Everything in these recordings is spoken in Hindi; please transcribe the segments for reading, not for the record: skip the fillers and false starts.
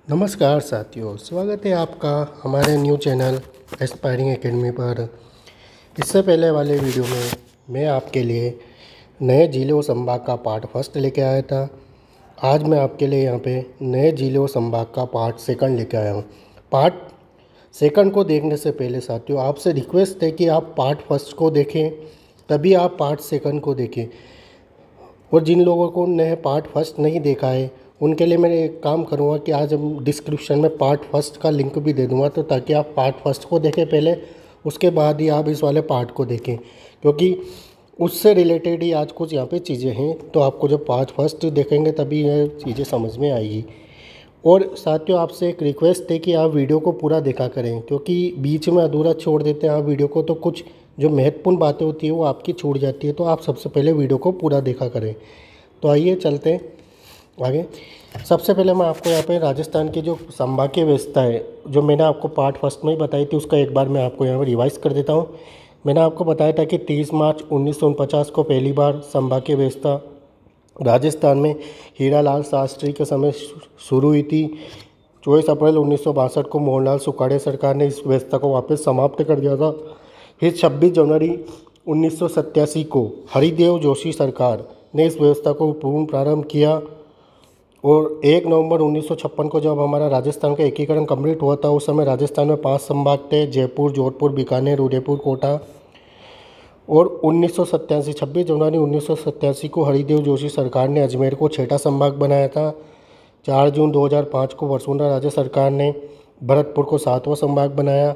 नमस्कार साथियों, स्वागत है आपका हमारे न्यू चैनल एस्पायरिंग एकेडमी पर। इससे पहले वाले वीडियो में मैं आपके लिए नए जिले व संभाग का पार्ट फर्स्ट लेके आया था। आज मैं आपके लिए यहाँ पे नए जिले व संभाग का पार्ट सेकंड लेके आया हूँ। पार्ट सेकंड को देखने से पहले साथियों आपसे रिक्वेस्ट है कि आप पार्ट फर्स्ट को देखें, तभी आप पार्ट सेकंड को देखें। और जिन लोगों को ने पार्ट फर्स्ट नहीं देखा है उनके लिए मैं एक काम करूँगा कि आज हम डिस्क्रिप्शन में पार्ट फर्स्ट का लिंक भी दे दूँगा, तो ताकि आप पार्ट फर्स्ट को देखें पहले, उसके बाद ही आप इस वाले पार्ट को देखें, क्योंकि उससे रिलेटेड ही आज कुछ यहाँ पे चीज़ें हैं। तो आपको जब पार्ट फर्स्ट देखेंगे तभी ये चीज़ें समझ में आएगी। और साथियों आपसे एक रिक्वेस्ट है कि आप वीडियो को पूरा देखा करें, क्योंकि बीच में अधूरा छोड़ देते हैं आप वीडियो को, तो कुछ जो महत्वपूर्ण बातें होती है वो आपकी छूट जाती है। तो आप सबसे पहले वीडियो को पूरा देखा करें। तो आइए चलते हैं आगे। सबसे पहले मैं आपको यहाँ पे राजस्थान की जो संभागीय व्यवस्था है, जो मैंने आपको पार्ट फर्स्ट में ही बताई थी, उसका एक बार मैं आपको यहाँ पे रिवाइज कर देता हूँ। मैंने आपको बताया था कि 30 मार्च 1949 को पहली बार संभागीय व्यवस्था राजस्थान में हीरालाल शास्त्री के समय शुरू हुई थी। 24 अप्रैल 1962 को मोहनलाल सुखाड़े सरकार ने इस व्यवस्था को वापस समाप्त कर दिया था। फिर 26 जनवरी 1987 को हरिदेव जोशी सरकार ने इस व्यवस्था को पूर्ण प्रारंभ किया। और 1 नवंबर 1956 को जब हमारा राजस्थान का एकीकरण कंप्लीट हुआ था, उस समय राजस्थान में 5 संभाग थे: जयपुर, जोधपुर, बीकानेर, उदयपुर, कोटा। और 26 जनवरी 1987 को हरिदेव जोशी सरकार ने अजमेर को 6ठा संभाग बनाया था। 4 जून 2005 को वसुंधरा राजे सरकार ने भरतपुर को 7वां संभाग बनाया।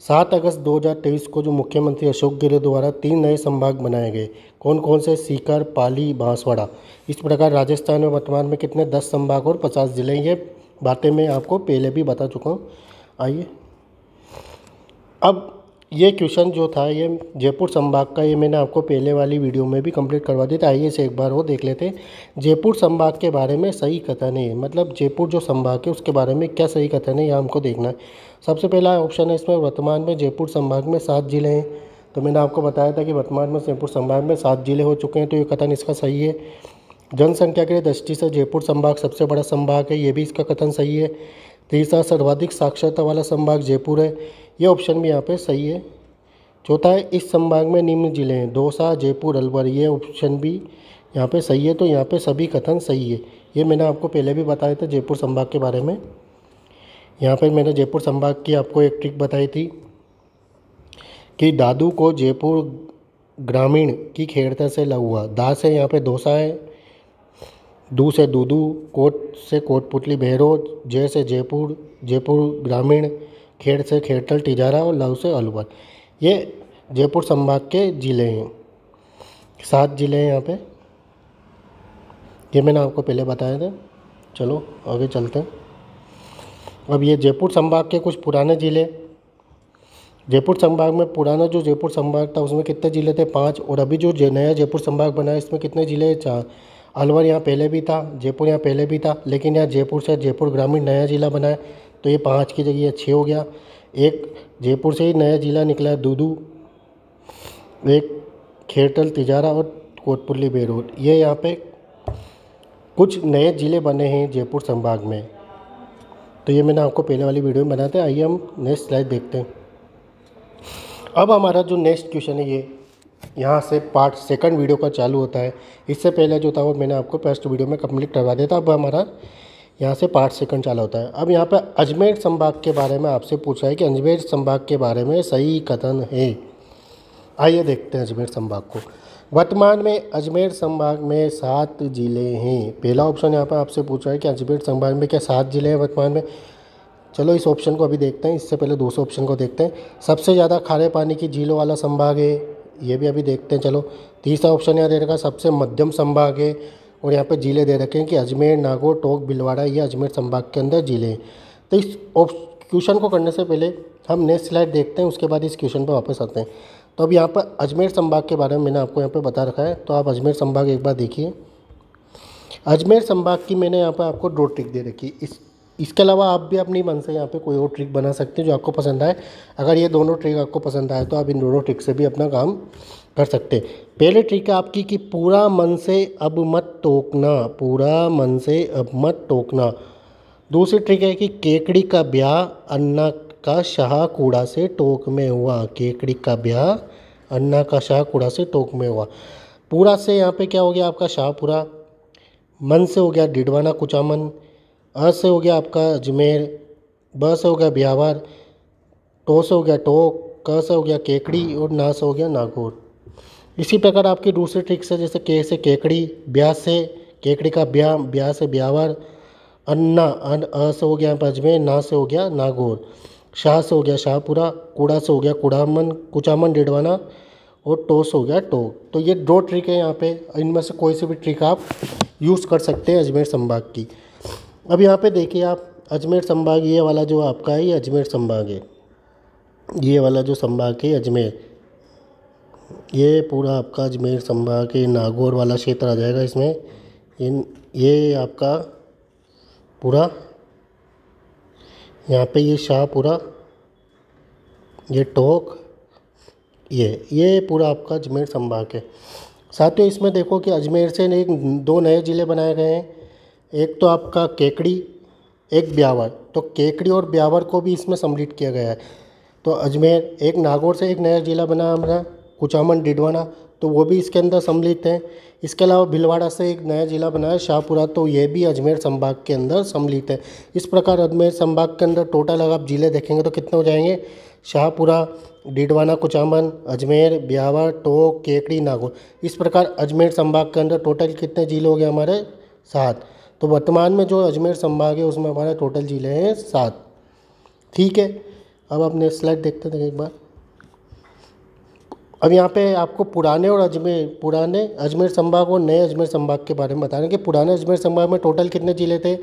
7 अगस्त 2023 को जो मुख्यमंत्री अशोक गहलोत द्वारा 3 नए संभाग बनाए गए। कौन कौन से? सीकर, पाली, बांसवाड़ा। इस प्रकार राजस्थान में वर्तमान में कितने 10 संभाग और 50 जिले। ये बातें मैं आपको पहले भी बता चुका हूँ। आइए अब ये क्वेश्चन जो था ये जयपुर संभाग का, ये मैंने आपको पहले वाली वीडियो में भी कंप्लीट करवा दिया था। आइए इसे एक बार वो देख लेते हैं। जयपुर संभाग के बारे में सही कथन है, मतलब जयपुर जो संभाग है उसके बारे में क्या सही कथन है, यह हमको देखना है। सबसे पहला ऑप्शन है इसमें, वर्तमान में जयपुर संभाग में 7 जिले हैं। तो मैंने आपको बताया था कि वर्तमान में जयपुर संभाग में 7 जिले हो चुके हैं, तो ये कथन इसका सही है। जनसंख्या की दृष्टि से जयपुर संभाग सबसे बड़ा संभाग है, ये भी इसका कथन सही है। तीसरा, सर्वाधिक साक्षरता वाला संभाग जयपुर है, ये ऑप्शन भी यहाँ पे सही है। चौथा है, इस संभाग में निम्न जिले हैं: दौसा, जयपुर, अलवर, ये ऑप्शन भी यहाँ पे सही है। तो यहाँ पे सभी कथन सही है। ये मैंने आपको पहले भी बताया था जयपुर संभाग के बारे में। यहाँ पर मैंने जयपुर संभाग की आपको एक ट्रिक बताई थी कि दादू को जयपुर ग्रामीण की खेड़ता से लग हुआ। दा से यहाँ पे दौसा है, दू से दूदू, कोट से कोटपुतली बहरोज, जय से जयपुर, जयपुर ग्रामीण, खेड़ से खेड़तल तिजारा और लव से अलवर। ये जयपुर संभाग के ज़िले हैं। 7 ज़िले हैं यहाँ पे, ये मैंने आपको पहले बताया था। चलो आगे चलते हैं। अब ये जयपुर संभाग के कुछ पुराने ज़िले। जयपुर संभाग में पुराना जो जयपुर संभाग था उसमें कितने ज़िले थे? 5। और अभी जो नया जयपुर संभाग बना है इसमें कितने ज़िले हैं? 4। अलवर यहाँ पहले भी था, जयपुर यहाँ पहले भी था, लेकिन यहाँ जयपुर से जयपुर ग्रामीण नया ज़िला बना है, तो ये 5 की जगह 6 हो गया। एक जयपुर से ही नया ज़िला निकला है दूदू, एक खेड़तल तिजारा और कोटपुतली बेरोड। ये यहाँ पे कुछ नए ज़िले बने हैं जयपुर संभाग में। तो ये मैंने आपको पहले वाली वीडियो में बनाते हैं। आइए हम नेक्स्ट स्लाइड देखते हैं। अब हमारा जो नेक्स्ट क्वेश्चन है ये यहाँ से पार्ट सेकंड वीडियो का चालू होता है। इससे पहले जो था वो मैंने आपको फर्स्ट वीडियो में कंप्लीट करवा दिया था। अब हमारा यहाँ से पार्ट सेकंड चालू होता है। अब यहाँ पे अजमेर संभाग के बारे में आपसे पूछा है कि अजमेर संभाग के बारे में सही कथन है। आइए देखते हैं अजमेर संभाग को। वर्तमान में अजमेर संभाग में 7 जिले हैं। पहला ऑप्शन यहाँ पर आपसे पूछा है कि अजमेर संभाग में क्या 7 जिले हैं वर्तमान में। चलो इस ऑप्शन को अभी देखते हैं, इससे पहले दूसरे ऑप्शन को देखते हैं। सबसे ज़्यादा खारे पानी की झीलों वाला संभाग है, ये भी अभी देखते हैं। चलो तीसरा ऑप्शन यहाँ दे रखा सबसे मध्यम संभाग है, और यहाँ पे जिले दे रखे हैं कि अजमेर, नागौर, टोंक, भीलवाड़ा, ये अजमेर संभाग के अंदर जिले हैं। तो इस क्वेश्चन को करने से पहले हम नेक्स्ट स्लाइड देखते हैं, उसके बाद इस क्वेश्चन पर वापस आते हैं। तो अब यहाँ पर अजमेर संभाग के बारे में मैंने आपको यहाँ पे बता रखा है, तो आप अजमेर संभाग एक बार देखिए। अजमेर संभाग की मैंने यहाँ पर आपको 2 ट्रिक दे रखी। इसके अलावा आप भी अपनी मन से यहाँ पे कोई और ट्रिक बना सकते हैं जो आपको पसंद आए। अगर ये दोनों ट्रिक आपको पसंद आए तो आप इन दोनों ट्रिक से भी अपना काम कर सकते हैं। पहले ट्रिक है आपकी कि पूरा मन से अब मत टोकना, पूरा मन से अब मत टोकना। दूसरी ट्रिक है कि केकड़ी का ब्याह अन्ना का शाह कूड़ा से टोक में हुआ। केकड़ी का ब्याह अन्ना का शाह कूड़ा से टोक में हुआ। पूरा से यहाँ पे क्या हो गया आपका शाहपुरा, मन से हो गया डिडवाना कुचामन, अ से हो गया आपका अजमेर, ब से हो गया ब्यावर, टो से हो गया टोक, क से हो गया केकड़ी और ना से हो गया नागौर। इसी प्रकार आपकी दूसरी ट्रिक से जैसे के से केकड़ी, ब्याह से केकड़ी का ब्याह, ब्याह से ब्यावर, अन्ना अ से हो गया अजमेर, ना से हो गया नागौर, शाह से हो गया शाहपुरा, कूड़ा से हो गया कुड़ामन कुचामन डिडवाना और टो से हो गया टोक। तो ये दो ट्रिक है यहाँ पे, इनमें से कोई सी भी ट्रिक आप यूज़ कर सकते हैं अजमेर संभाग की। अब यहाँ पे देखिए आप अजमेर संभाग, ये वाला जो आपका है ये अजमेर संभाग है, ये वाला जो संभाग है अजमेर, ये पूरा आपका अजमेर संभाग के नागौर वाला क्षेत्र आ जाएगा इसमें। ये आपका पूरा यहाँ पे ये शाहपुरा, ये टोक, ये पूरा आपका अजमेर संभाग है। साथियों इसमें देखो कि अजमेर से एक दो नए ज़िले बनाए गए हैं, एक तो आपका केकड़ी, एक ब्यावर। तो केकड़ी और ब्यावर को भी इसमें सम्मिलित किया गया है। तो अजमेर, एक नागौर से एक नया ज़िला बना हमारा कुचामन डिडवाना, तो वो भी इसके अंदर सम्मिलित है। इसके अलावा भीलवाड़ा से एक नया ज़िला बना है शाहपुरा, तो ये भी अजमेर संभाग के अंदर सम्मिलित है। इस प्रकार अजमेर संभाग के अंदर टोटल अगर आप ज़िले देखेंगे तो कितने हो जाएंगे, शाहपुरा, डिडवाना कुचामन, अजमेर, ब्यावर, टोक, केकड़ी, नागौर। इस प्रकार अजमेर संभाग के अंदर टोटल कितने ज़िले हो गए हमारे, 7। तो वर्तमान में जो अजमेर संभाग है उसमें हमारे टोटल ज़िले हैं 7। ठीक है, अब आप नेक्स्ट स्लाइड देखते थे एक बार। अब यहाँ पे आपको पुराने अजमेर संभाग और नए अजमेर संभाग के बारे में बता रहे हैं कि पुराने अजमेर संभाग में टोटल कितने ज़िले थे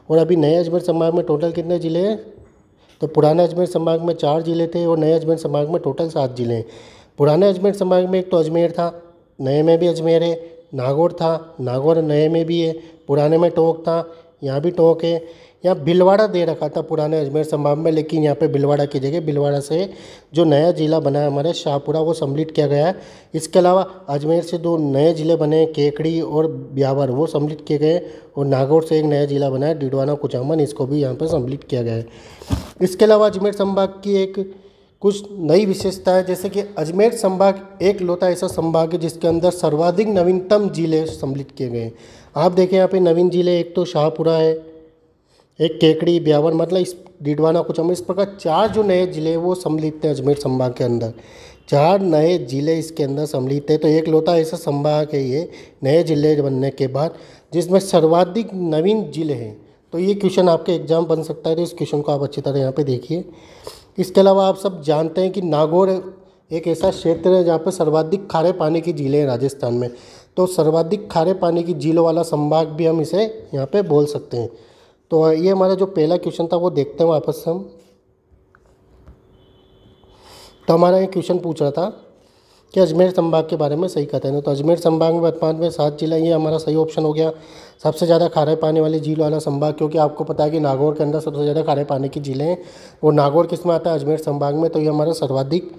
और अभी नए अजमेर संभाग में टोटल कितने ज़िले हैं। तो पुराने अजमेर संभाग में 4 ज़िले थे और नए अजमेर संभाग में टोटल 7 ज़िले हैं। पुराने अजमेर संभाग में एक तो अजमेर था, नए में भी अजमेर है, नागौर था, नागौर नए में भी है, पुराने में टोक था, यहाँ भी टोक है। यहाँ भीलवाड़ा दे रखा था पुराने अजमेर संभाग में, लेकिन यहाँ पे भीलवाड़ा की जगह भीलवाड़ा से जो नया ज़िला बना है हमारे शाहपुरा वो सम्मिलित किया गया है। इसके अलावा अजमेर से 2 नए ज़िले बने केकड़ी और ब्यावर, वो सम्मिलित किए गए और नागौर से एक नया ज़िला बना है डिडवाना कुचामन, इसको भी यहाँ पर सम्मिलित किया गया है। इसके अलावा अजमेर संभाग की एक कुछ नई विशेषता है, जैसे कि अजमेर संभाग एक लौता ऐसा संभाग है जिसके अंदर सर्वाधिक नवीनतम ज़िले सम्मिलित किए गए हैं। आप देखें यहाँ पे नवीन ज़िले एक तो शाहपुरा है, एक केकड़ी, ब्यावर, मतलब इस डिडवाना कुचामन, इस प्रकार 4 जो नए ज़िले वो सम्मिलित हैं अजमेर संभाग के अंदर। 4 नए ज़िले इसके अंदर सम्मिलित है। तो एक लौता ऐसा संभाग है ये नए ज़िले बनने के बाद जिसमें सर्वाधिक नवीन ज़िले हैं। तो ये क्वेश्चन आपके एग्जाम बन सकता है, तो इस क्वेश्चन को आप अच्छी तरह यहाँ पे देखिए। इसके अलावा आप सब जानते हैं कि नागौर एक ऐसा क्षेत्र है जहाँ पर सर्वाधिक खारे पानी की झीलें हैं राजस्थान में। तो सर्वाधिक खारे पानी की झीलों वाला संभाग भी हम इसे यहाँ पे बोल सकते हैं। तो ये हमारा जो पहला क्वेश्चन था वो देखते हैं वापस हम। तो हमारा ये क्वेश्चन पूछ रहा था कि अजमेर संभाग के बारे में सही कथन है। तो अजमेर संभाग में वर्तमान में 7 जिला, ये हमारा सही ऑप्शन हो गया। सबसे ज़्यादा खारे पानी वाली झील वाला संभाग, क्योंकि आपको पता है कि नागौर के अंदर सबसे ज़्यादा खारे पानी की झीलें हैं और नागौर किस में आता है, अजमेर संभाग में। तो ये हमारा सर्वाधिक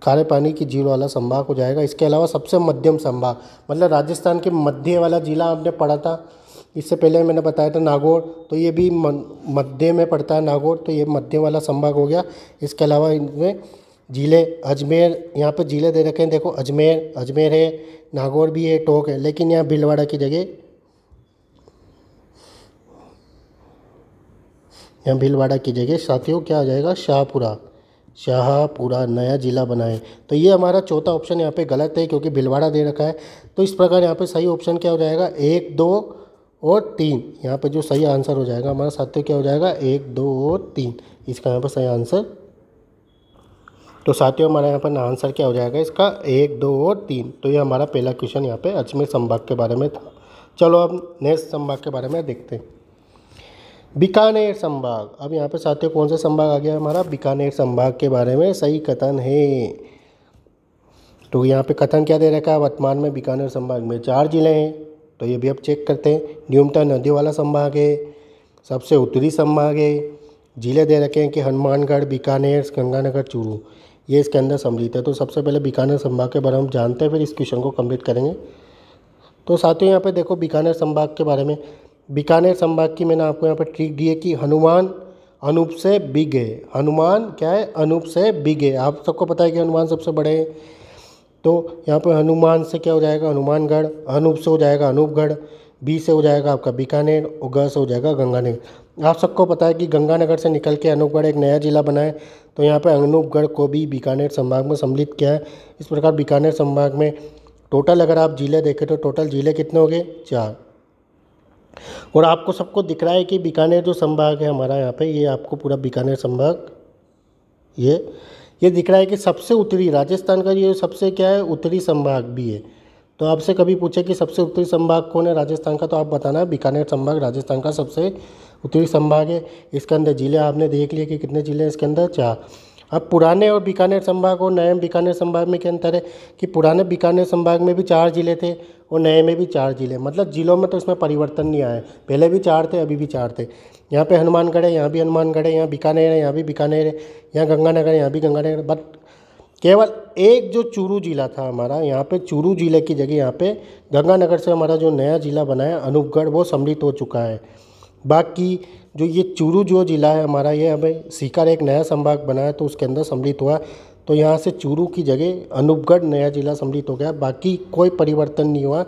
खारे पानी की झील वाला संभाग हो जाएगा। इसके अलावा सबसे मध्यम संभाग, मतलब राजस्थान के मध्य वाला जिला आपने पढ़ा था, इससे पहले मैंने बताया था नागौर, तो ये भी मध्य में पड़ता है नागौर, तो ये मध्य वाला संभाग हो गया। इसके अलावा इनमें ज़िले अजमेर, यहाँ पे ज़िले दे रखे हैं, देखो अजमेर है, नागौर भी है, टोक है, लेकिन यहाँ भीलवाड़ा की जगह, यहाँ भीलवाड़ा की जगह साथियों क्या आ जाएगा, शाहपुरा नया ज़िला बनाए। तो ये हमारा चौथा ऑप्शन यहाँ पे गलत है क्योंकि भीलवाड़ा दे रखा है। तो इस प्रकार यहाँ पे सही ऑप्शन क्या हो जाएगा, 1, 2 और 3। यहाँ पे जो सही आंसर हो जाएगा हमारा साथियों क्या हो जाएगा, 1, 2 और 3, इसका यहाँ पर सही आंसर। तो साथियों हमारा यहाँ पर आंसर क्या हो जाएगा इसका, 1, 2 और 3। तो ये हमारा पहला क्वेश्चन यहाँ पे अजमेर संभाग के बारे में था। चलो अब नेक्स्ट संभाग के बारे में देखते हैं, बीकानेर संभाग। अब यहाँ पे साथियों कौन सा संभाग आ गया हमारा, बीकानेर संभाग के बारे में सही कथन है। तो यहाँ पे कथन क्या दे रखा है, वर्तमान में बीकानेर संभाग में 4 जिले हैं। तो ये भी अब चेक करते हैं। न्यूनतम नदी वाला संभाग है, सबसे उत्तरी संभाग है, जिले दे रखे हैं कि हनुमानगढ़, बीकानेर, गंगानगर, चूरू, ये इसके अंदर सम्मिलित है। तो सबसे पहले बीकानेर संभाग के बारे में हम जानते हैं, फिर इस क्वेश्चन को कंप्लीट करेंगे। तो साथियों यहाँ पे देखो बीकानेर संभाग के बारे में, बीकानेर संभाग की मैंने आपको यहाँ पर ट्रिक दी है कि हनुमान अनूप से बिग है। हनुमान क्या है? अनूप से बिग है। आप सबको पता है कि हनुमान सबसे बड़े हैं, तो यहाँ पर हनुमान से क्या हो जाएगा? हनुमानगढ़। अनूप से हो जाएगा अनूपगढ़। बी से हो जाएगा आपका बीकानेर और ग से हो जाएगा गंगानगर। आप सबको पता है कि गंगानगर से निकल के अनूपगढ़ एक नया जिला बना है, तो यहाँ पे अनूपगढ़ को भी बीकानेर संभाग में सम्मिलित किया है। इस प्रकार बीकानेर संभाग में टोटल अगर आप जिले देखें तो टोटल जिले कितने हो गए? 4। और आपको सबको दिख रहा है कि बीकानेर जो संभाग है हमारा यहाँ पे, ये आपको पूरा बीकानेर संभाग ये दिख रहा है कि सबसे उत्तरी राजस्थान का ये सबसे क्या है? उत्तरी संभाग भी है। तो आपसे कभी पूछे कि सबसे उत्तरी संभाग कौन है राजस्थान का, तो आप बताना बीकानेर संभाग राजस्थान का सबसे उत्तरी संभाग है। इसके अंदर जिले आपने देख लिए कि कितने जिले हैं इसके अंदर? 4। अब पुराने और बीकानेर संभाग और नए बीकानेर संभाग में क्या अंतर है कि पुराने बीकानेर संभाग में भी 4 जिले थे और नए में भी 4 जिले, मतलब जिलों में तो इसमें परिवर्तन नहीं आया है। पहले भी 4 थे, अभी भी 4 थे। यहाँ पे हनुमानगढ़ है, यहाँ भी हनुमानगढ़ है, यहाँ बीकानेर है, यहाँ भी बीकानेर है, यहाँ गंगानगर है, यहाँ भी गंगानगर। बट केवल एक जो चूरू जिला था हमारा, यहाँ पे चूरू जिले की जगह यहाँ पे गंगानगर से हमारा जो नया जिला बना है अनूपगढ़, वो सम्मिलित हो चुका है। बाकी जो ये चूरू जो जिला है हमारा, ये हमें सीकर एक नया संभाग बना है तो उसके अंदर सम्मिलित हुआ, तो यहाँ से चूरू की जगह अनूपगढ़ नया जिला सम्मिलित हो गया। बाकी कोई परिवर्तन नहीं हुआ,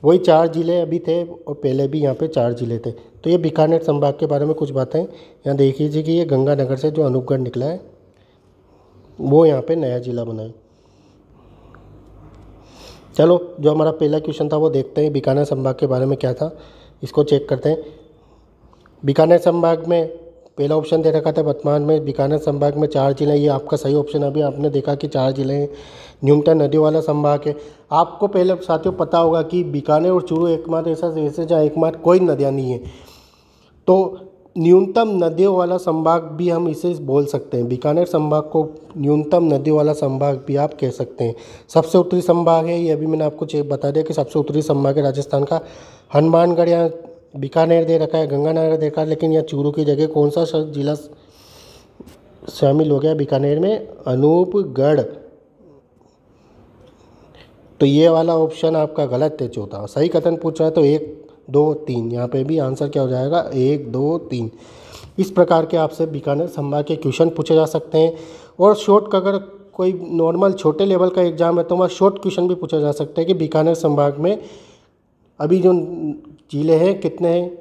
वही 4 जिले अभी थे और पहले भी यहाँ पे 4 जिले थे। तो ये बीकानेर संभाग के बारे में कुछ बातें यहाँ देख लीजिए कि ये गंगानगर से जो अनूपगढ़ निकला है वो यहाँ पे नया जिला बना है। चलो, जो हमारा पहला क्वेश्चन था वो देखते हैं बीकानेर संभाग के बारे में क्या था, इसको चेक करते हैं। बीकानेर संभाग में पहला ऑप्शन दे रखा था वर्तमान में बीकानेर संभाग में 4 जिले, ये आपका सही ऑप्शन है। अभी आपने देखा कि 4 जिले हैं। न्यूनतम नदियों वाला संभाग है। आपको पहले साथियों पता होगा कि बीकानेर और चूरू एकमात्र ऐसे जहाँ एकमात्र कोई नदियाँ नहीं है, तो न्यूनतम नदियों वाला संभाग भी हम इसे बोल सकते हैं। बीकानेर संभाग को न्यूनतम नदियों वाला संभाग भी आप कह सकते हैं। सबसे उत्तरी संभाग है ये, अभी मैंने आपको बता दिया कि सबसे उत्तरी संभाग है राजस्थान का। हनुमानगढ़ यहाँ बीकानेर दे रखा है, गंगानगर दे रखा है, लेकिन यहाँ चूरू की जगह कौन सा जिला शामिल हो गया बीकानेर में? अनूपगढ़। तो ये वाला ऑप्शन आपका गलत है, चौथा। सही कथन पूछ रहा है तो 1 2 3, यहाँ पे भी आंसर क्या हो जाएगा? 1 2 3। इस प्रकार के आपसे बीकानेर संभाग के क्वेश्चन पूछे जा सकते हैं। और शॉर्ट का अगर कोई नॉर्मल छोटे लेवल का एग्जाम है तो वहाँ शॉर्ट क्वेश्चन भी पूछा जा सकता है कि बीकानेर संभाग में अभी जो जिले हैं कितने हैं,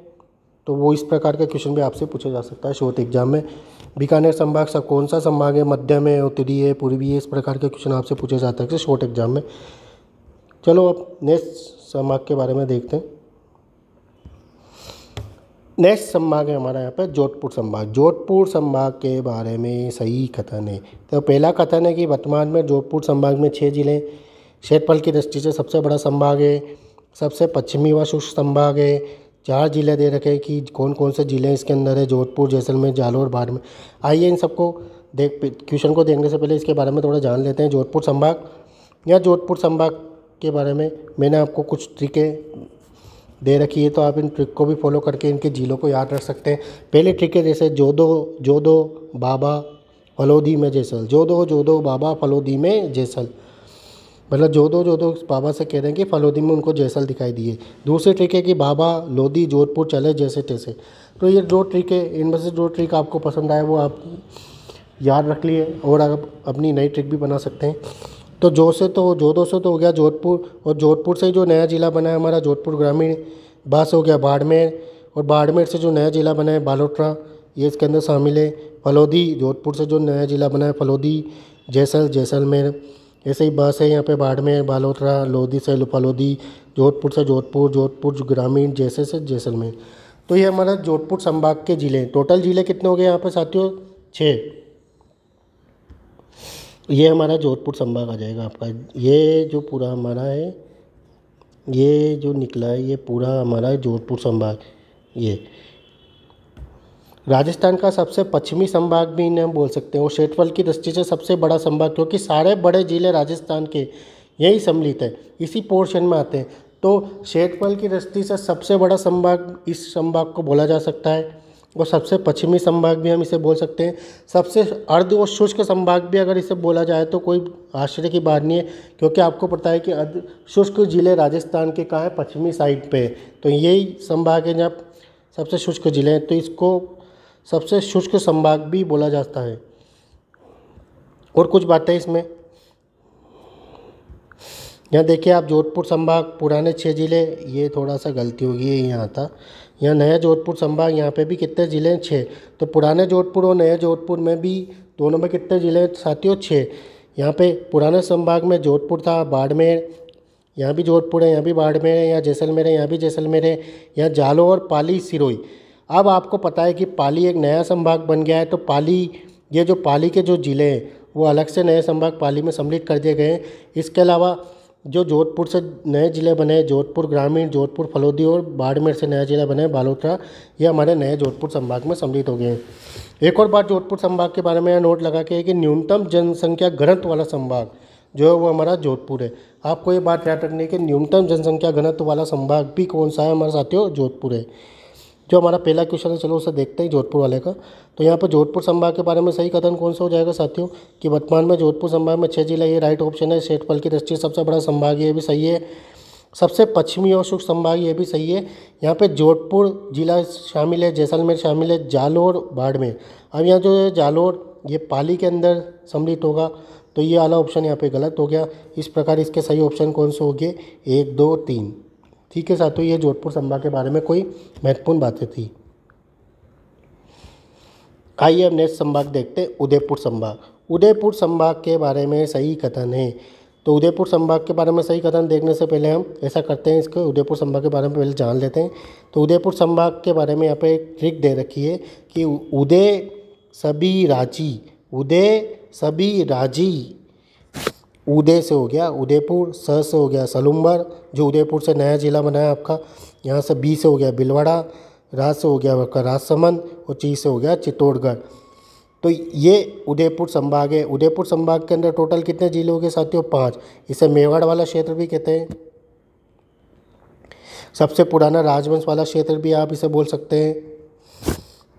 तो वो इस प्रकार के क्वेश्चन भी आपसे पूछा जा सकता है शॉर्ट एग्जाम में। बीकानेर संभाग सा कौन सा संभाग है? मध्यम है, उत्तरी है, पूर्वी है? इस प्रकार के क्वेश्चन आपसे पूछे जाते हैं शॉर्ट एग्जाम में। चलो अब नेक्स्ट संभाग के बारे में देखते हैं। नेक्स्ट संभाग है हमारा यहाँ पे जोधपुर संभाग। जोधपुर संभाग के बारे में सही कथन है। तो पहला कथन है कि वर्तमान में जोधपुर संभाग में 6 जिले, क्षेत्रफल की दृष्टि से सबसे बड़ा संभाग है, सबसे पश्चिमी व शुष्क संभाग है। 4 जिले दे रखे हैं कि कौन कौन से जिले इसके अंदर है? जोधपुर, जैसलमेर, जालौर, बाड़मेर। आइए इन सबको क्वेश्चन को देखने से पहले इसके बारे में थोड़ा जान लेते हैं। जोधपुर संभाग या जोधपुर संभाग के बारे में मैंने आपको कुछ ट्रिकें दे रखी है, तो आप इन ट्रिक को भी फॉलो करके इनके जिलों को याद रख सकते हैं। पहले ट्रिक है जैसे जोदो बाबा फलोदी में जैसल। जोदो बाबा फलोदी में जैसल, मतलब जोदो बाबा से कह रहे हैं कि फलोदी में उनको जैसल दिखाई दिए। दूसरी ट्रिक है कि बाबा लोधी जोधपुर चले जैसे तैसे। तो ये 2 ट्रिक है, इनमें से जो ट्रिक आपको पसंद आए वो आप याद रख लिए और आप अपनी नई ट्रिक भी बना सकते हैं। तो जोदो से तो हो गया जोधपुर, और जोधपुर से जो नया जिला बना है हमारा जोधपुर ग्रामीण। बा से हो गया बाड़मेर, और बाड़मेर से जो नया जिला बना है बालोतरा, ये इसके अंदर शामिल है। फलोदी, जोधपुर से जो नया जिला बना है फलोदी। जैसलमेर, ऐसे ही बा से यहाँ पे बाड़मेर, बालोतरा, लोधी से फलोदी, जोधपुर से जोधपुर ग्रामीण, जैसे से जैसलमेर। तो ये हमारा जोधपुर संभाग के जिले। टोटल जिले कितने हो गए यहाँ पे साथियों? 6। ये हमारा जोधपुर संभाग आ जाएगा आपका। ये जो पूरा हमारा है, ये जो निकला है, ये पूरा हमारा जोधपुर संभाग। ये राजस्थान का सबसे पश्चिमी संभाग भी इन्हें हम बोल सकते हैं, और क्षेत्रफल की दृष्टि से सबसे बड़ा संभाग, क्योंकि सारे बड़े जिले राजस्थान के यही सम्मिलित है, इसी पोर्शन में आते हैं। तो क्षेत्रफल की दृष्टि से सबसे बड़ा संभाग इस संभाग को बोला जा सकता है। और सबसे पश्चिमी संभाग भी हम इसे बोल सकते हैं। सबसे अर्ध और शुष्क संभाग भी अगर इसे बोला जाए तो कोई आश्चर्य की बात नहीं है, क्योंकि आपको पता है कि अर्ध शुष्क जिले राजस्थान के कहाँ है, पश्चिमी साइड पे। तो यही संभाग है जहाँ सबसे शुष्क जिले हैं, तो इसको सबसे शुष्क संभाग भी बोला जाता है। और कुछ बातें इसमें, यहाँ देखिए आप, जोधपुर संभाग पुराने 6 ज़िले, ये थोड़ा सा गलती होगी, ये यहाँ था, यहाँ नया जोधपुर संभाग, यहाँ पे भी कितने ज़िले हैं, 6। तो पुराने जोधपुर और नए जोधपुर में भी दोनों में कितने ज़िले हैं साथियों, 6। यहाँ पे पुराने संभाग में जोधपुर था, बाड़मेर, यहाँ भी जोधपुर है, यहाँ भी बाड़मेर है, यहाँ जैसलमेर है, यहाँ भी जैसलमेर है, यहाँ जालौर, पाली, सिरोही। अब आपको पता है कि पाली एक नया संभाग बन गया है, तो पाली, ये जो पाली के जो ज़िले हैं वो अलग से नए संभाग पाली में सम्मिलित कर दिए गए हैं। इसके अलावा जो जोधपुर से नए ज़िले बने, जोधपुर ग्रामीण, जोधपुर फलोदी और बाड़मेर से नया ज़िला बने बालोतरा, ये हमारे नए जोधपुर संभाग में सम्मिलित हो गए हैं। एक और बात जोधपुर संभाग के बारे में नोट लगा के है कि न्यूनतम जनसंख्या घनत्व वाला संभाग जो है वो हमारा जोधपुर है। आपको ये बात याद रखनी है कि न्यूनतम जनसंख्या घनत्व वाला संभाग भी कौन सा है हमारे साथियों, जोधपुर है। जो हमारा पहला क्वेश्चन है, चलो उसे देखते हैं जोधपुर वाले का। तो यहाँ पर जोधपुर संभाग के बारे में सही कथन कौन सा हो जाएगा साथियों, कि वर्तमान में जोधपुर संभाग में 6 जिले, ये राइट ऑप्शन है। क्षेत्रफल की दृष्टि से सबसे बड़ा संभाग, ये भी सही है। सबसे पश्चिमी और शुष्क संभाग, ये भी सही है। यहाँ पे जोधपुर जिला शामिल है, जैसलमेर शामिल है, जालौर, बाड़मेर। अब यहाँ जो है जालौर, ये पाली के अंदर सम्मिलित होगा, तो ये वाला ऑप्शन यहाँ पे गलत हो गया। इस प्रकार इसके सही ऑप्शन कौन से हो गए, 1, 2, 3। ठीक है साथियों, ये जोधपुर संभाग के बारे में कोई महत्वपूर्ण बातें थी। आइए अब नेक्स्ट संभाग देखते हैं, उदयपुर संभाग। उदयपुर संभाग के बारे में सही कथन है। तो उदयपुर संभाग के बारे में सही कथन देखने से पहले हम ऐसा करते हैं, इसको उदयपुर संभाग के बारे में पहले जान लेते हैं। तो उदयपुर संभाग के बारे में यहाँ पे एक ट्रिक दे रखी है कि उदय सभी राजी, उदय सभी राजी, उदय से हो गया उदयपुर, स से हो गया सलूम्बर, जो उदयपुर से नया जिला बना है आपका। यहाँ से बी से हो गया भिलवाड़ा, राज से हो गया आपका राजसमंद, और ची से हो गया चित्तौड़गढ़। तो ये उदयपुर संभाग है। उदयपुर संभाग के अंदर टोटल कितने जिले हो गए साथियों, 5। इसे मेवाड़ वाला क्षेत्र भी कहते हैं, सबसे पुराना राजवंश वाला क्षेत्र भी आप इसे बोल सकते हैं।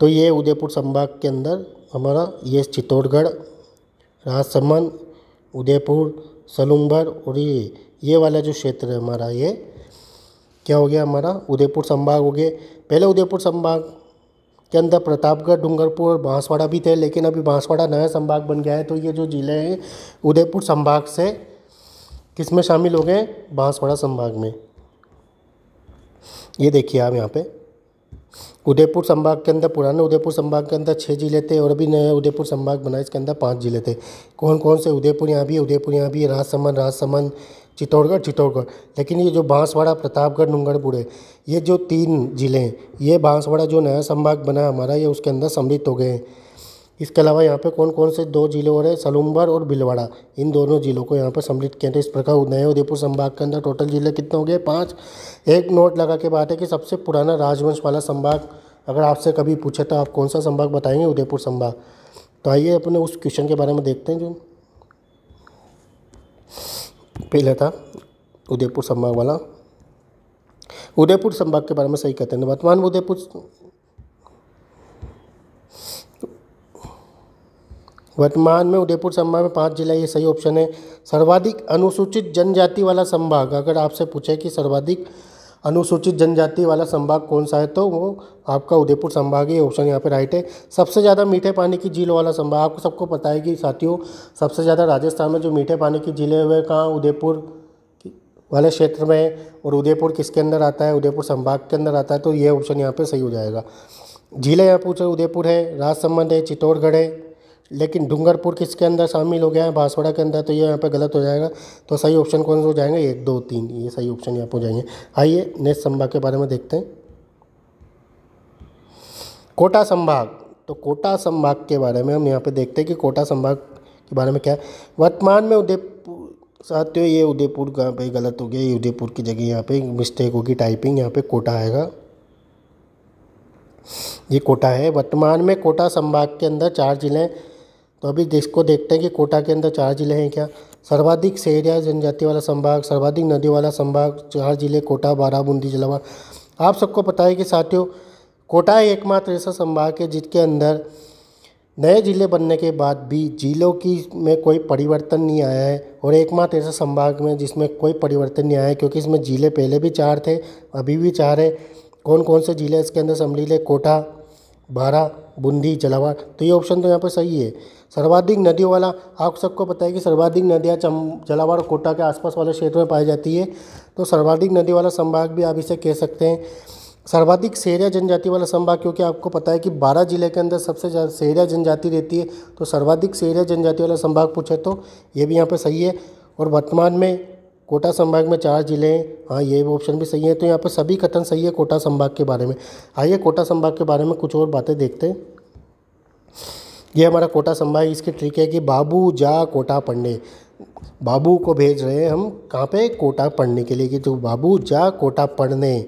तो ये उदयपुर संभाग के अंदर हमारा ये चित्तौड़गढ़, राजसमंद, उदयपुर, सलूम्बर और ये वाला जो क्षेत्र है हमारा, ये क्या हो गया, हमारा उदयपुर संभाग हो गए। पहले उदयपुर संभाग के अंदर प्रतापगढ़, डूंगरपुर और बांसवाड़ा भी थे, लेकिन अभी बांसवाड़ा नया संभाग बन गया है। तो ये जो जिले हैं उदयपुर संभाग से किस में शामिल हो गए, बांसवाड़ा संभाग में। ये देखिए आप यहाँ पे उदयपुर संभाग के अंदर, पुराने उदयपुर संभाग के अंदर 6 जिले थे, और अभी नया उदयपुर संभाग बना, इसके अंदर 5 जिले थे। कौन कौन से, उदयपुर यहाँ भी है, उदयपुर यहाँ भी है, राजसमंद, चित्तौड़गढ़। लेकिन ये जो बांसवाड़ा, प्रतापगढ़, डूंगरपुर है, ये जो 3 जिले हैं, ये बांसवाड़ा जो नया संभाग बना है हमारा, ये उसके अंदर सम्मिलित हो गए हैं। इसके अलावा यहाँ पे कौन कौन से 2 जिले और हैं, सलूम्बर और भिलवाड़ा, इन दोनों जिलों को यहाँ पर सम्मिलित किया था। इस प्रकार नए उदयपुर संभाग के अंदर टोटल जिले कितने हो गए, 5। एक नोट लगा के बात है कि सबसे पुराना राजवंश वाला संभाग अगर आपसे कभी पूछे तो आप कौन सा संभाग बताएंगे, उदयपुर संभाग। तो आइए अपने उस क्वेश्चन के बारे में देखते हैं। जो पहले था उदयपुर संभाग वाला, उदयपुर संभाग के बारे में सही कहते हैं। वर्तमान में उदयपुर संभाग में 5 जिला, ये सही ऑप्शन है। सर्वाधिक अनुसूचित जनजाति वाला संभाग, अगर आपसे पूछे कि सर्वाधिक अनुसूचित जनजाति वाला संभाग कौन सा है, तो वो आपका उदयपुर संभाग है, ऑप्शन यहाँ पे राइट है। सबसे ज़्यादा मीठे पानी की झीलों वाला संभाग, आपको सबको पता है कि साथियों सबसे ज़्यादा राजस्थान में जो मीठे पानी की झीलें हुए कहाँ, उदयपुर वाले क्षेत्र में। और उदयपुर किसके अंदर आता है, उदयपुर संभाग के अंदर आता है। तो ये ऑप्शन यहाँ पे सही हो जाएगा। झीलें यहाँ पूछे, उदयपुर है, राजसमंद है, चित्तौड़गढ़ है, लेकिन डूंगरपुर किसके अंदर शामिल हो गया है, बांसवाड़ा के अंदर। तो ये यहाँ पे गलत हो जाएगा। तो सही ऑप्शन कौन सा हो जाएंगे, 1, 2, 3, ये सही ऑप्शन यहाँ पे हो जाएंगे। आइए नेक्स्ट संभाग के बारे में देखते हैं, कोटा संभाग। तो कोटा संभाग के बारे में हम यहाँ पे देखते हैं कि कोटा संभाग के बारे में क्या है। वर्तमान में उदयपुर, साथियों ये उदयपुर का पे गलत हो गया, ये उदयपुर की जगह यहाँ पे मिस्टेक होगी, टाइपिंग यहाँ पे कोटा आएगा, ये कोटा है। वर्तमान में कोटा संभाग के अंदर 4 जिले हैं। तो अभी इसको देखते हैं कि कोटा के अंदर 4 जिले हैं क्या। सर्वाधिक शहरिया जनजाति वाला संभाग, सर्वाधिक नदी वाला संभाग, 4 जिले कोटा, बाराबूंदी, जलावर। आप सबको पता है कि साथियों कोटा एकमात्र ऐसा संभाग है जिसके अंदर नए जिले बनने के बाद भी जिलों की में कोई परिवर्तन नहीं आया है, और एकमात्र ऐसा संभाग में जिसमें कोई परिवर्तन नहीं आया है, क्योंकि इसमें जिले पहले भी 4 थे, अभी भी 4 है। कौन कौन से जिले इसके अंदर सम्मिलित है? कोटा, बारा, बूंदी, झालावाड़। तो ये ऑप्शन तो यहाँ पर सही है। सर्वाधिक नदियों वाला, आप सबको पता है कि सर्वाधिक नदियाँ झालावाड़ कोटा के आसपास वाले क्षेत्र में पाई जाती है, तो सर्वाधिक नदी वाला संभाग भी आप इसे कह सकते हैं। सर्वाधिक सेरिया जनजाति वाला संभाग, क्योंकि आपको पता है कि 12 जिले के अंदर सबसे ज़्यादा सेरिया जनजाति रहती है, तो सर्वाधिक सेरिया जनजाति वाला संभाग पूछे तो ये भी यहाँ पे सही है। और वर्तमान में कोटा संभाग में 4 जिले हैं, हाँ ये ऑप्शन भी सही है। तो यहाँ पर सभी कथन सही है कोटा संभाग के बारे में। आइए कोटा संभाग के बारे में कुछ और बातें देखते हैं। ये हमारा कोटा संभाग, इसकी ट्रिक है कि बाबू जा कोटा पढ़ने। बाबू को भेज रहे हैं हम कहाँ पे? कोटा पढ़ने के लिए, कि तो बाबू जा कोटा पढ़ने।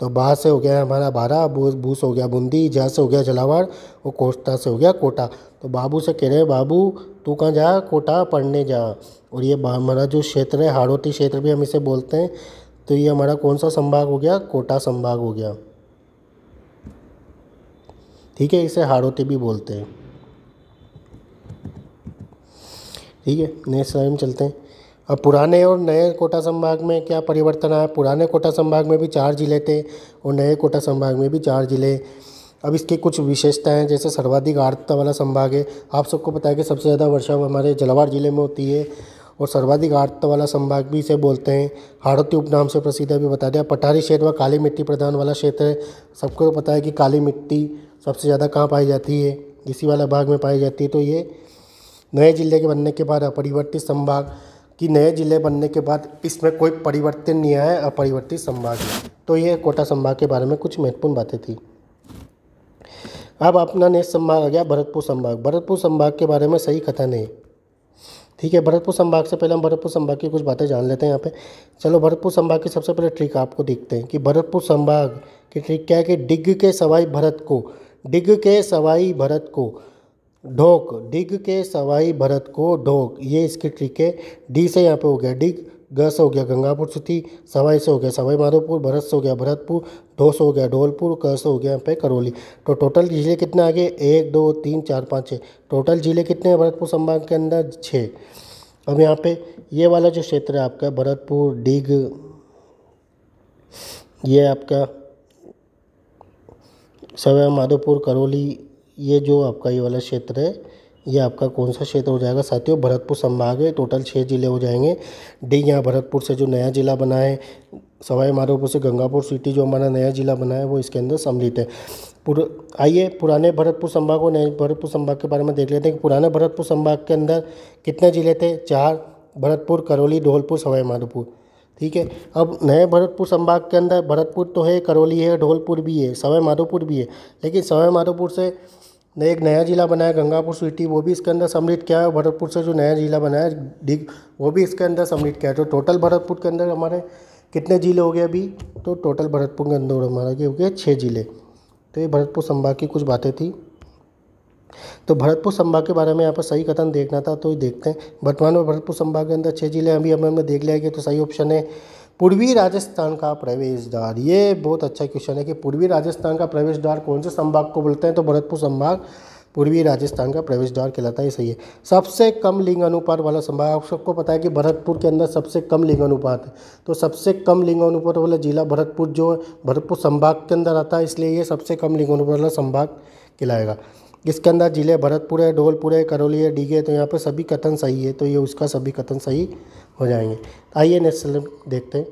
तो बा से हो गया हमारा बारा, बू से हो गया बूंदी, जा से हो गया झालावाड़, और कोटा से हो गया कोटा। तो बाबू से कह रहे हैं बाबू तू कहाँ जा? कोटा पढ़ने जा। और ये हमारा जो क्षेत्र है हाड़ौती क्षेत्र भी हम इसे बोलते हैं, तो ये हमारा कौन सा संभाग हो गया? कोटा संभाग हो गया। ठीक है, इसे हाड़ौती भी बोलते हैं। ठीक है, नेक्स्ट स्लाइड में चलते हैं। अब पुराने और नए कोटा संभाग में क्या परिवर्तन आया? पुराने कोटा संभाग में भी 4 जिले थे, और नए कोटा संभाग में भी 4 जिले। अब इसकी कुछ विशेषताएं हैं, जैसे सर्वाधिक आर्द्रता वाला संभाग है। आप सबको पता है कि सबसे ज़्यादा वर्षा हमारे झालावाड़ जिले में होती है, और सर्वाधिक आर्द्रता वाला संभाग भी इसे बोलते हैं। हाड़ौती उपनाम से प्रसिद्ध है, भी बता दिया। पठारी क्षेत्र व काली मिट्टी प्रधान वाला क्षेत्र है। सबको पता है कि काली मिट्टी सबसे ज़्यादा कहाँ पाई जाती है? इसी वाला भाग में पाई जाती है। तो ये नए जिले के बनने के बाद अपरिवर्तित संभाग, कि नए जिले बनने के बाद इसमें कोई परिवर्तन नहीं आया, अपरिवर्तित संभाग है। तो ये कोटा संभाग के बारे में कुछ महत्वपूर्ण बातें थी। अब अपना नेक्स्ट संभाग आ गया भरतपुर संभाग। भरतपुर संभाग के बारे में सही कथन है। ठीक है, भरतपुर संभाग से पहले हम भरतपुर संभाग की कुछ बातें जान लेते हैं यहाँ पे। चलो, भरतपुर संभाग की सबसे पहले ट्रिक आपको देखते हैं कि भरतपुर संभाग की ट्रिक क्या है कि डिग के सवाई भरत को, डिग के सवाई भरत को ढोक, डिग के सवाई भरत को ढोक, ये इसकी ट्रिक है। डी से यहाँ पे हो गया डिग, ग से हो गया गंगापुर सिटी, सवाई से हो गया सवाई माधोपुर, भरत से हो गया भरतपुर, ढो से हो गया ढोलपुर, क से हो गया यहाँ पे करौली। तो टोटल जिले कितने आ गए? 1 2 3 4 5 6। टोटल जिले कितने हैं भरतपुर संभाग के अंदर? 6। अब यहाँ पे ये वाला जो क्षेत्र है आपका भरतपुर, डिग, ये आपका सवाई माधोपुर, करौली, ये जो आपका ये वाला क्षेत्र है, ये आपका कौन सा क्षेत्र हो जाएगा साथियों? भरतपुर संभाग है। टोटल 6 जिले हो जाएंगे। डी यहाँ भरतपुर से जो नया जिला बना है, सवाई माधोपुर से गंगापुर सिटी जो हमारा नया जिला बना है, वो इसके अंदर सम्मिलित है। आइए पुराने भरतपुर संभाग और नए भरतपुर संभाग के बारे में देख लेते हैं कि पुराने भरतपुर संभाग के अंदर कितने जिले थे? 4, भरतपुर, करौली, धौलपुर, सवाई माधोपुर। ठीक है, अब नए भरतपुर संभाग के अंदर भरतपुर तो है, करौली है, धौलपुर भी है, सवाई माधोपुर भी है, लेकिन सवाई माधोपुर से एक नया जिला बनाया गंगापुर सिटी, वो भी इसके अंदर सम्मिलित किया है। भरतपुर से जो नया जिला बनाया डिग, वो भी इसके अंदर सम्मिलित किया है। तो टोटल भरतपुर के अंदर हमारे कितने जिले हो गए अभी? तो टोटल भरतपुर के अंदर हमारा क्या हो गया? 6 जिले। तो ये भरतपुर संभाग की कुछ बातें थी। तो भरतपुर संभाग के बारे में यहाँ पर सही कथन देखना था, तो देखते हैं। वर्तमान में भरतपुर संभाग के अंदर 6 जिले अभी हमने देख लिया कि, तो सही ऑप्शन है पूर्वी राजस्थान का प्रवेश द्वार। ये बहुत अच्छा क्वेश्चन है कि पूर्वी राजस्थान का प्रवेश द्वार कौन से संभाग को बोलते हैं? तो भरतपुर संभाग पूर्वी राजस्थान का प्रवेश द्वार कहलाता है। सही है। सबसे कम लिंग अनुपात वाला संभाग, आप सबको पता है कि भरतपुर के अंदर सबसे कम लिंग अनुपात है, तो सबसे कम लिंग अनुपात वाला जिला भरतपुर जो भरतपुर संभाग के अंदर आता है, इसलिए ये सबसे कम लिंग अनुपात वाला संभाग कहलाएगा। इसके अंदर जिले भरतपुर है, धौलपुर है, करौली है, डीगे, तो यहाँ पर सभी कथन सही है, तो ये उसका सभी कथन सही हो जाएंगे। आइए नेक्स्ट देखते हैं।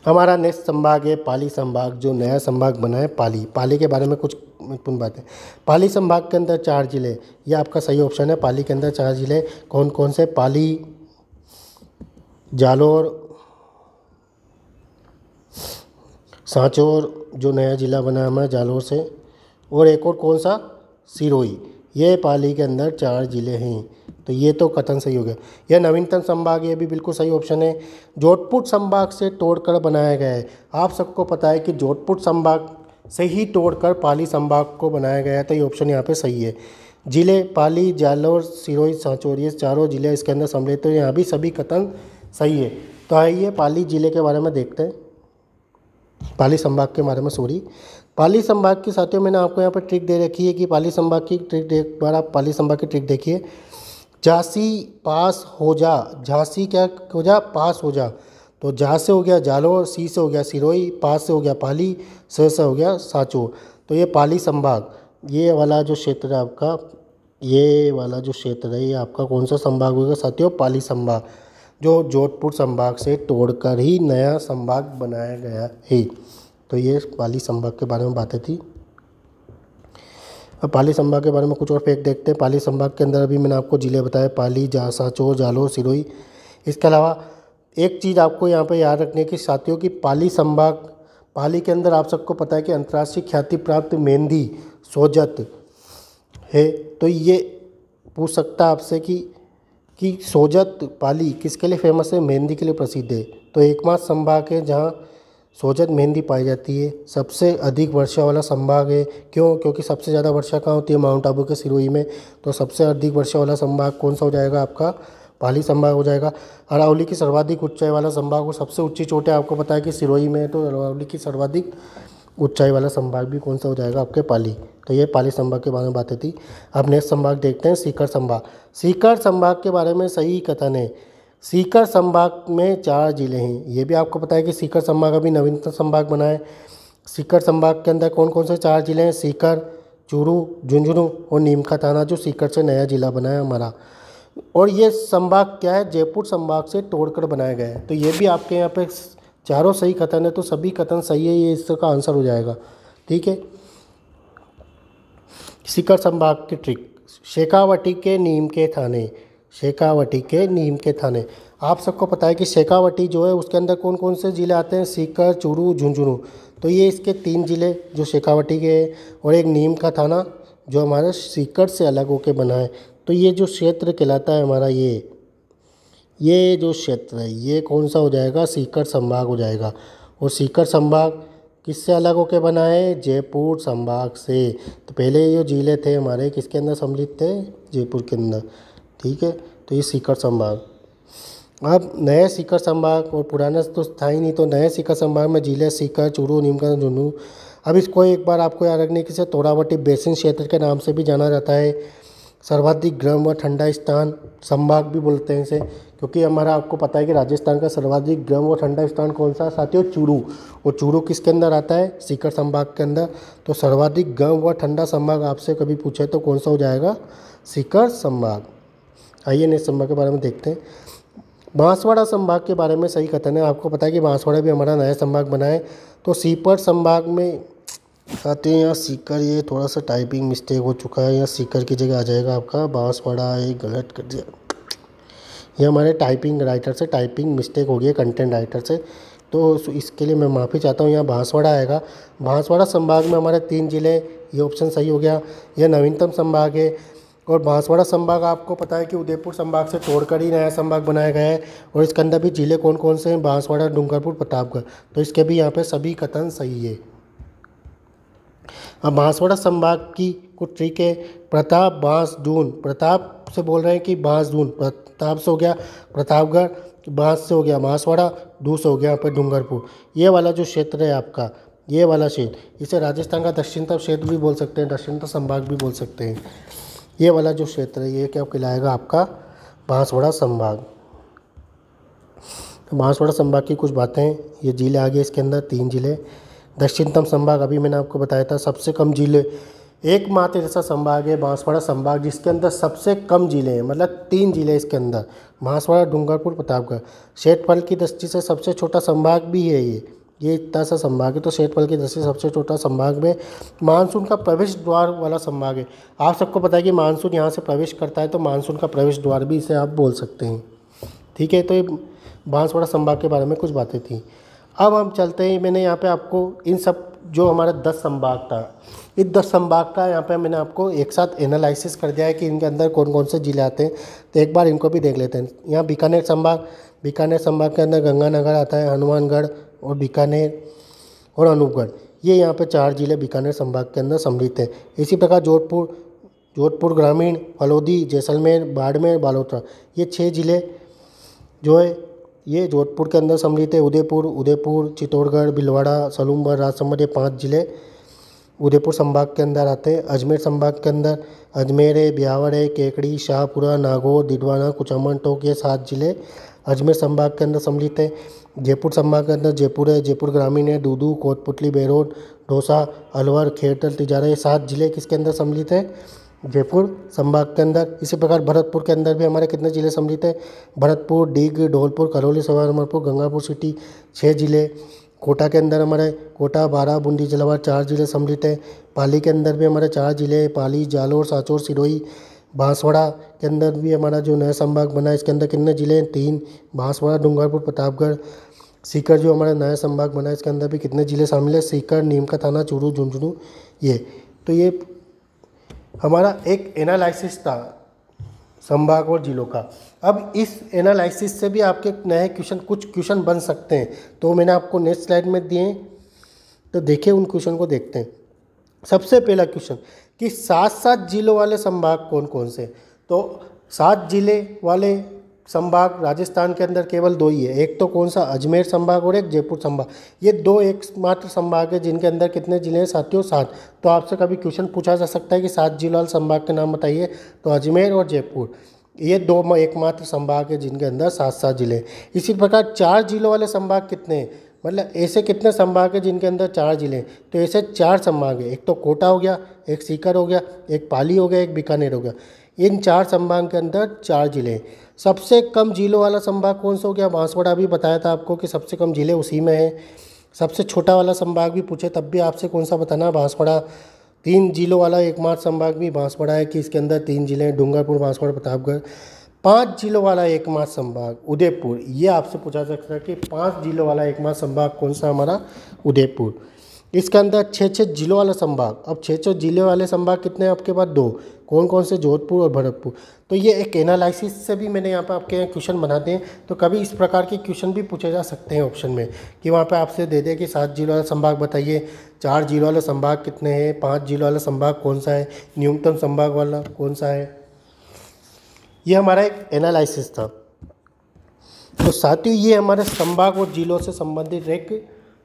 हमारा नेक्स्ट संभाग है पाली संभाग, जो नया संभाग बना है पाली। पाली के बारे में कुछ महत्वपूर्ण बातें। पाली संभाग के अंदर 4 जिले, ये आपका सही ऑप्शन है। पाली के अंदर 4 जिले कौन कौन से? पाली, जालोर, सांचौर जो नया जिला बना है हमारा जालोर से, और एक और कौन सा? सिरोही। ये पाली के अंदर 4 जिले हैं, तो ये तो कथन सही हो गया। यह नवीनतम संभाग, ये भी बिल्कुल सही ऑप्शन है। जोधपुर संभाग से तोड़कर बनाया गया है। आप सबको पता है कि जोधपुर संभाग से ही तोड़कर पाली संभाग को बनाया गया है, तो ये ऑप्शन यहाँ पे सही है। जिले पाली, जालोर, सिरोही, सांचौर, ये चारों जिले इसके अंदर सम्मिलित, तो यहाँ भी सभी कथन सही है। तो आइए पाली जिले के बारे में देखते हैं। पाली संभाग के बारे में सॉरी। पाली संभाग के साथियों मैंने आपको यहाँ पर ट्रिक दे रखी है कि पाली संभाग की ट्रिक एक बार आप पाली संभाग की ट्रिक देखिए। झांसी पास हो जा, झांसी क्या हो जा, पास हो जा। तो झा से हो गया जालोर, सी से हो गया सिरोही, पास से हो गया पाली, से हो गया साचो। तो ये पाली संभाग, ये वाला जो क्षेत्र है आपका, ये वाला जो क्षेत्र है ये आपका कौन सा संभाग होगा साथियों? पाली संभाग, जो जोधपुर संभाग से तोड़कर ही नया संभाग बनाया गया है। तो ये पाली संभाग के बारे में बातें थी। अब पाली संभाग के बारे में कुछ और फैक्ट देखते हैं। पाली संभाग के अंदर अभी मैंने आपको जिले बताए, पाली, साचो, जालोर, सिरोही। इसके अलावा एक चीज़ आपको यहाँ पे याद रखने की साथियों की, पाली संभाग, पाली के अंदर आप सबको पता है कि अंतर्राष्ट्रीय ख्याति प्राप्त मेहंदी सोजत है। तो ये पूछ सकता है आपसे कि सोजत पाली किसके लिए फेमस है? मेहंदी के लिए प्रसिद्ध है। तो एकमात्र संभाग है जहाँ सोजत मेहंदी पाई जाती है। सबसे अधिक वर्षा वाला संभाग है। क्यों? क्योंकि सबसे ज़्यादा वर्षा कहाँ होती है? माउंट आबू के सिरोही में। तो सबसे अधिक वर्षा वाला संभाग कौन सा हो जाएगा आपका? पाली संभाग हो जाएगा। अरावली की सर्वाधिक ऊंचाई वाला संभाग और सबसे ऊंची चोटें आपको पता है कि सिरोही में है। तो अरावली की सर्वाधिक ऊंचाई वाला संभाग भी कौन सा हो जाएगा? आपके पाली। तो ये पाली संभाग के बारे में बातें थी। अब नेक्स्ट संभाग देखते हैं, सीकर संभाग। सीकर संभाग के बारे में सही कथन है। सीकर संभाग में 4 जिले हैं। ये भी आपको पता है कि सीकर संभाग अभी नवीनतम संभाग बना है। सीकर संभाग के अंदर कौन कौन से 4 जिले हैं? सीकर, चूरू, झुंझुनू और नीमका थाना, जो सीकर से नया जिला बना है हमारा। और ये संभाग क्या है? जयपुर संभाग से तोड़कर बनाया गया है। तो ये भी आपके यहाँ पे चारों सही कथन है, तो सभी कथन सही है, ये इसका आंसर हो जाएगा। ठीक है। सीकर संभाग की ट्रिक, शेखावटी के नीम के थाने, शेखावटी के नीम के थाने। आप सबको पता है कि शेखावटी जो है उसके अंदर कौन कौन से ज़िले आते हैं? सीकर, चूरू, झुंझुनू। तो ये इसके 3 ज़िले जो शेखावटी के हैं, और एक नीम का थाना जो हमारे सीकर से अलग होकर बना है। तो ये जो क्षेत्र कहलाता है हमारा, ये जो क्षेत्र है ये कौन सा हो जाएगा? सीकर संभाग हो जाएगा। और सीकर संभाग किससे अलग होकर बना है? जयपुर संभाग से। तो पहले ये जिले थे हमारे किसके अंदर सम्मिलित थे? जयपुर के अंदर। ठीक है। तो ये सीकर संभाग। अब नए सीकर संभाग, और पुराना तो था ही नहीं, तो नए सीकर संभाग में जिले सीकर, चूरू, नीमका, झुंझुनू। अब इसको एक बार आपको याद रखने की, तोड़ावटी बेसिन क्षेत्र के नाम से भी जाना जाता है। सर्वाधिक गर्म व ठंडा स्थान संभाग भी बोलते हैं इसे, क्योंकि हमारा आपको पता है कि राजस्थान का सर्वाधिक गर्म व ठंडा स्थान कौन सा है साथियों? चूरू। और चूरू किसके अंदर आता है? सीकर संभाग के अंदर। तो सर्वाधिक गर्म व ठंडा संभाग आपसे कभी पूछे तो कौन सा हो जाएगा? सीकर संभाग। आइए नेक्स्ट संभाग के बारे में देखते हैं। बांसवाड़ा संभाग के बारे में सही कथन है। आपको पता है कि बांसवाड़ा भी हमारा नया संभाग बना है। तो सीकर संभाग में साथियों यहाँ सीकर, ये थोड़ा सा टाइपिंग मिस्टेक हो चुका है, यहाँ सीकर की जगह आ जाएगा आपका बांसवाड़ा। ये गलत कर दिया, ये हमारे टाइपिंग राइटर से टाइपिंग मिस्टेक हो गई है, कंटेंट राइटर से। तो इसके लिए मैं माफ़ी चाहता हूँ। यहाँ बांसवाड़ा आएगा। बांसवाड़ा संभाग में हमारे 3 जिले, ये ऑप्शन सही हो गया। यह नवीनतम संभाग है। और बांसवाड़ा संभाग आपको पता है कि उदयपुर संभाग से तोड़कर ही नया संभाग बनाया गया है। और इसके अंदर भी जिले कौन कौन से हैं? बांसवाड़ा, डूंगरपुर, प्रतापगढ़। तो इसके भी यहाँ पे सभी कथन सही है। अब बांसवाड़ा संभाग की कुछ ट्रिक है। प्रताप, बांस, दून। प्रताप से बोल रहे हैं कि बांस, दून। प्रताप से हो गया प्रतापगढ़, बांस से हो गया बांसवाड़ा, दून से हो गया यहाँ पर डूंगरपुर। ये वाला जो क्षेत्र है आपका, ये वाला क्षेत्र, इसे राजस्थान का दक्षिणतम क्षेत्र भी बोल सकते हैं, दक्षिणतम संभाग भी बोल सकते हैं। ये वाला जो क्षेत्र है ये क्या कहलाएगा? आपका बांसवाड़ा संभाग। बांसवाड़ा संभाग की कुछ बातें, ये जिले आ गए इसके अंदर 3 जिले। दक्षिणतम संभाग अभी मैंने आपको बताया था, सबसे कम जिले, एकमात्र ऐसा संभाग है बांसवाड़ा संभाग जिसके अंदर सबसे कम जिले हैं, मतलब 3 जिले इसके अंदर, बांसवाड़ा, डूंगरपुर, प्रतापगढ़। क्षेत्रफल की दृष्टि से सबसे छोटा संभाग भी है ये इतना सा संभाग है। तो क्षेत्रफल की दृष्टि से सबसे छोटा संभाग में मानसून का प्रवेश द्वार वाला संभाग है। आप सबको पता है कि मानसून यहाँ से प्रवेश करता है, तो मानसून का प्रवेश द्वार भी इसे आप बोल सकते हैं। ठीक है। तो ये बांसवाड़ा संभाग के बारे में कुछ बातें थी। अब हम चलते हैं, मैंने यहाँ पे आपको इन सब जो हमारा 10 संभाग था, इस 10 संभाग का यहाँ पे मैंने आपको एक साथ एनालिसिस कर दिया है कि इनके अंदर कौन कौन से जिले आते हैं। तो एक बार इनको भी देख लेते हैं। यहाँ बीकानेर संभाग, बीकानेर संभाग के अंदर गंगानगर आता है, हनुमानगढ़ और बीकानेर और अनूपगढ़। ये यहाँ पे 4 जिले बीकानेर संभाग के अंदर सम्मिलित हैं। इसी प्रकार जोधपुर ग्रामीण, फलोदी, जैसलमेर, बाड़मेर, बालोतरा, ये 6 जिले जो है ये जोधपुर के अंदर सम्मिलित है। उदयपुर, चित्तौड़गढ़, भीलवाड़ा, सलूमगढ़, राजसमंद, ये 5 जिले उदयपुर संभाग के अंदर आते हैं। अजमेर संभाग के अंदर अजमेर है, ब्यावर है, केकड़ी, शाहपुरा, नागौर, डिडवाना, कुचामन, टोंक, ये 7 जिले अजमेर संभाग के अंदर सम्मिलित है। जयपुर संभाग के अंदर जयपुर है, जयपुर ग्रामीण है, दूदू, कोटपुतली, बेरोड, दौसा, अलवर, खेड़तल, तिजारा, ये 7 जिले किसके अंदर सम्मिलित है? जयपुर संभाग के अंदर। इसी प्रकार भरतपुर के अंदर भी हमारे कितने जिले सम्मिलित है? भरतपुर, डीग, धौलपुर, करौली, सवाईमाधोपुर, गंगापुर सिटी, 6 जिले। कोटा के अंदर हमारे कोटा, बारा, बूंदी, झालावाड़, 4 जिले सम्मिलित है। पाली के अंदर भी हमारे 4 जिले, पाली, जालोर, सांचौर, सिरोही। बांसवाड़ा के अंदर भी हमारा जो नया संभाग बना है, इसके अंदर कितने जिले हैं? 3, बांसवाड़ा, डूंगरपुर, प्रतापगढ़। सीकर जो हमारा नया संभाग बना है, इसके अंदर भी कितने जिले शामिल है? सीकर, नीमका थाना, चूरू, झुंझुनू, ये। तो ये हमारा एक एनालिसिस था संभाग और जिलों का। अब इस एनालिसिस से भी आपके नए कुछ क्वेश्चन बन सकते हैं, तो मैंने आपको नेक्स्ट स्लाइड में दिए, तो देखिए उन क्वेश्चन को देखते हैं। सबसे पहला क्वेश्चन कि 7 जिलों वाले संभाग कौन कौन से? तो 7 जिले वाले संभाग राजस्थान के अंदर केवल 2 ही है। एक तो कौन सा? अजमेर संभाग और एक जयपुर संभाग। ये 2 एकमात्र संभाग है जिनके अंदर कितने जिले हैं साथियों? 7। तो आपसे कभी क्वेश्चन पूछा जा सकता है कि 7 जिलों वाले संभाग के नाम बताइए, तो अजमेर और जयपुर ये 2 एकमात्र संभाग है जिनके अंदर 7 जिले। इसी प्रकार 4 जिलों वाले संभाग कितने हैं? मतलब ऐसे कितने संभाग है जिनके अंदर 4 जिले? तो ऐसे 4 संभाग है। एक तो कोटा हो गया, एक सीकर हो गया, एक पाली हो गया, एक बीकानेर हो गया। इन 4 संभाग के अंदर 4 जिले। सबसे कम जिलों वाला संभाग कौन सा हो गया? बांसवाड़ा। भी बताया था आपको कि सबसे कम जिले उसी में है। सबसे छोटा वाला संभाग भी पूछे तब भी आपसे कौन सा बताना? बांसवाड़ा। 3 जिलों वाला एकमात्र संभाग भी बांसवाड़ा है कि इसके अंदर 3 जिले हैं, डूंगरपुर, बांसवाड़ा, प्रतापगढ़। 5 जिलों वाला एकमात्र संभाग उदयपुर। ये आपसे पूछा जा सकता है कि 5 जिलों वाला एकमात्र संभाग कौन सा? हमारा उदयपुर। इसके अंदर 6 जिलों वाला संभाग। अब 6 जिले वाले संभाग कितने हैं आपके पास? 2। कौन कौन से? जोधपुर और भरतपुर। तो ये एक एनालिसिस से भी मैंने यहाँ पर आपके क्वेश्चन बनाते हैं, तो कभी इस प्रकार के क्वेश्चन भी पूछे जा सकते हैं ऑप्शन में, कि वहाँ पे आपसे दे दे कि 7 जिलों वाला संभाग बताइए, 4 जिलों वाला संभाग कितने हैं, 5 जिलों वाला संभाग कौन सा है, न्यूनतम संभाग वाला कौन सा है। ये हमारा एक एनालिसिस था। तो साथियों ये हमारे संभाग और जिलों से संबंधित एक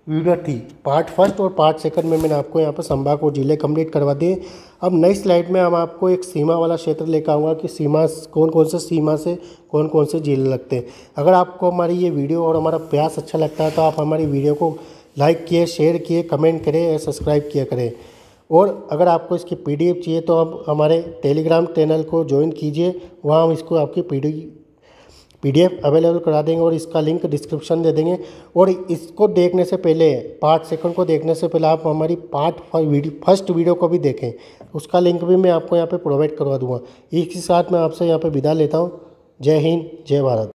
वीडियो थी। पार्ट 1 और पार्ट 2 में मैंने आपको यहाँ पर संभाग और जिले कंप्लीट करवा दिए। अब नई स्लाइड में हम आपको एक सीमा वाला क्षेत्र लेकर आऊँगा कि सीमा कौन कौन से सीमा से कौन कौन से जिले लगते हैं। अगर आपको हमारी ये वीडियो और हमारा प्रयास अच्छा लगता है तो आप हमारी वीडियो को लाइक किए, शेयर किए, कमेंट करें और सब्सक्राइब किया करें। और अगर आपको इसकी PDF चाहिए तो आप हमारे टेलीग्राम चैनल को ज्वाइन कीजिए, वहाँ हम इसको आपकी PDF अवेलेबल करा देंगे और इसका लिंक डिस्क्रिप्शन दे देंगे। और इसको देखने से पहले, पार्ट 2 को देखने से पहले आप हमारी फर्स्ट वीडियो को भी देखें, उसका लिंक भी मैं आपको यहाँ पे प्रोवाइड करवा दूँगा। इसी के साथ मैं आपसे यहाँ पे विदा लेता हूँ। जय हिंद, जय भारत।